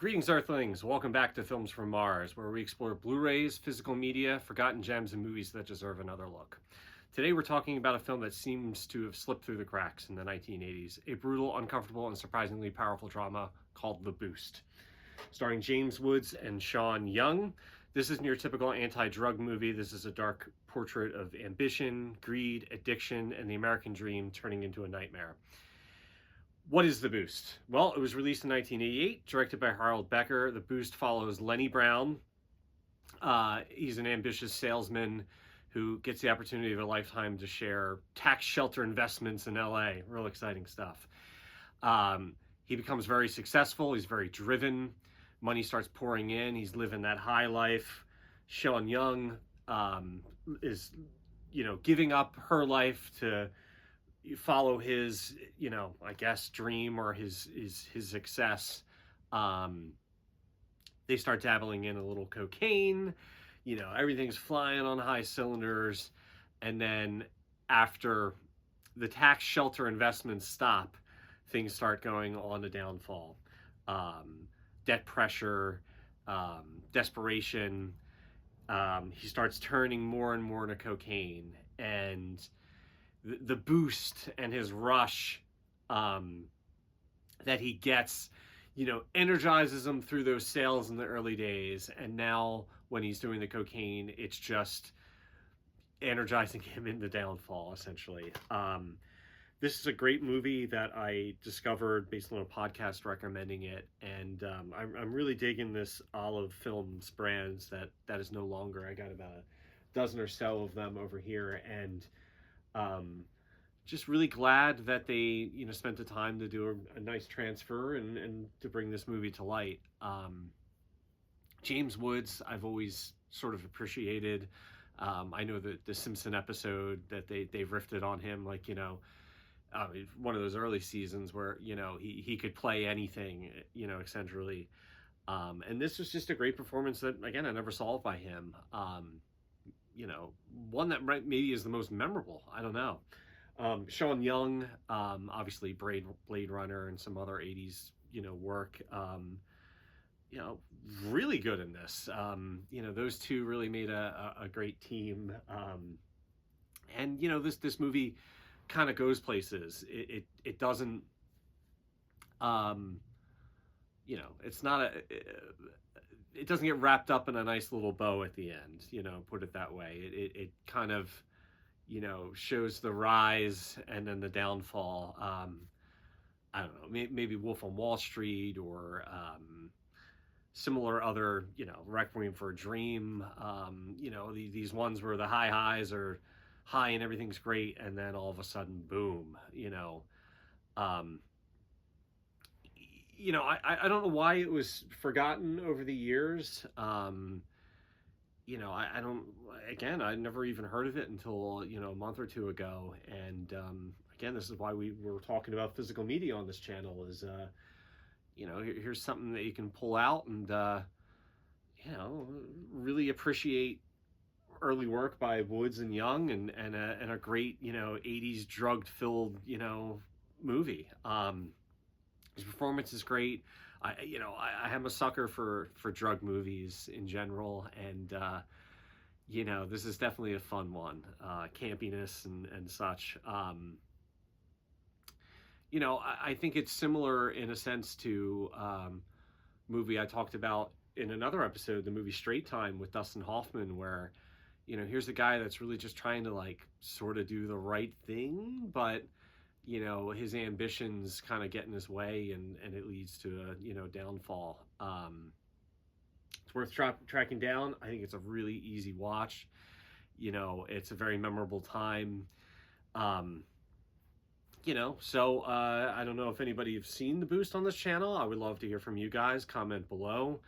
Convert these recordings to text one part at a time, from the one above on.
Greetings, Earthlings. Welcome back to Films from Mars, where we explore Blu-rays, physical media, forgotten gems, and movies that deserve another look. Today, we're talking about a film that seems to have slipped through the cracks in the 1980s, a brutal, uncomfortable, and surprisingly powerful drama called The Boost. Starring James Woods and Sean Young, this isn't your typical anti-drug movie. This is a dark portrait of ambition, greed, addiction, and the American dream turning into a nightmare. What is The Boost? Well, it was released in 1988, directed by Harold Becker. The Boost follows Lenny Brown. He's an ambitious salesman who gets the opportunity of a lifetime to share tax shelter investments in LA. Real exciting stuff. He becomes very successful. He's very driven. Money starts pouring in. He's living that high life. Sean Young is, giving up her life to follow his, I guess, dream or his success. They start dabbling in a little cocaine. Everything's flying on high cylinders. And then after the tax shelter investments stop, things start going on the downfall. Debt pressure, desperation. He starts turning more and more into cocaine. And the boost and his rush that he gets, energizes him through those sales in the early days. And now when he's doing the cocaine, it's just energizing him in the downfall, essentially. This is a great movie that I discovered based on a podcast recommending it. And I'm really digging this Olive Films brands that is no longer. I got about a dozen or so of them over here. And just really glad that they, spent the time to do a nice transfer and to bring this movie to light. James Woods, I've always sort of appreciated. I know that the Simpson episode that they've riffed on him, one of those early seasons where, he could play anything, eccentrically. And this was just a great performance that, again, I never saw by him. One that maybe is the most memorable. I don't know. Sean Young, obviously Blade Runner and some other 80s, work, really good in this. Those two really made a great team. And, this movie kind of goes places. It doesn't, it's not it doesn't get wrapped up in a nice little bow at the end, put it that way. It kind of, shows the rise and then the downfall. I don't know, maybe Wolf on Wall Street or similar other, Requiem for a Dream. These ones where the highs are high and everything's great, and then all of a sudden, boom, I don't know why it was forgotten over the years. I don't, again, I never even heard of it until, a month or two ago. And, again, this is why we were talking about physical media on this channel is, here's something that you can pull out and, really appreciate early work by Woods and Young and a great, 80s drug-filled, movie. His performance is great. I am a sucker for drug movies in general, and this is definitely a fun one. Campiness and such. I think it's similar in a sense to movie I talked about in another episode, the movie Straight Time with Dustin Hoffman, where here's a guy that's really just trying to sort of do the right thing, but his ambitions kind of get in his way and it leads to a, downfall. It's worth tracking down. I think it's a really easy watch. It's a very memorable time. So I don't know if anybody have seen The Boost on this channel. I would love to hear from you guys. Comment below.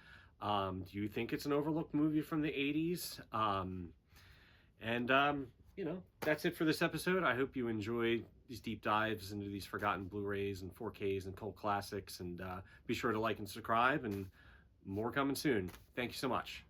Do you think it's an overlooked movie from the 80s? That's it for this episode. I hope you enjoyed these deep dives into these forgotten Blu-rays and 4Ks and cult classics. And be sure to like and subscribe, and more coming soon. Thank you so much.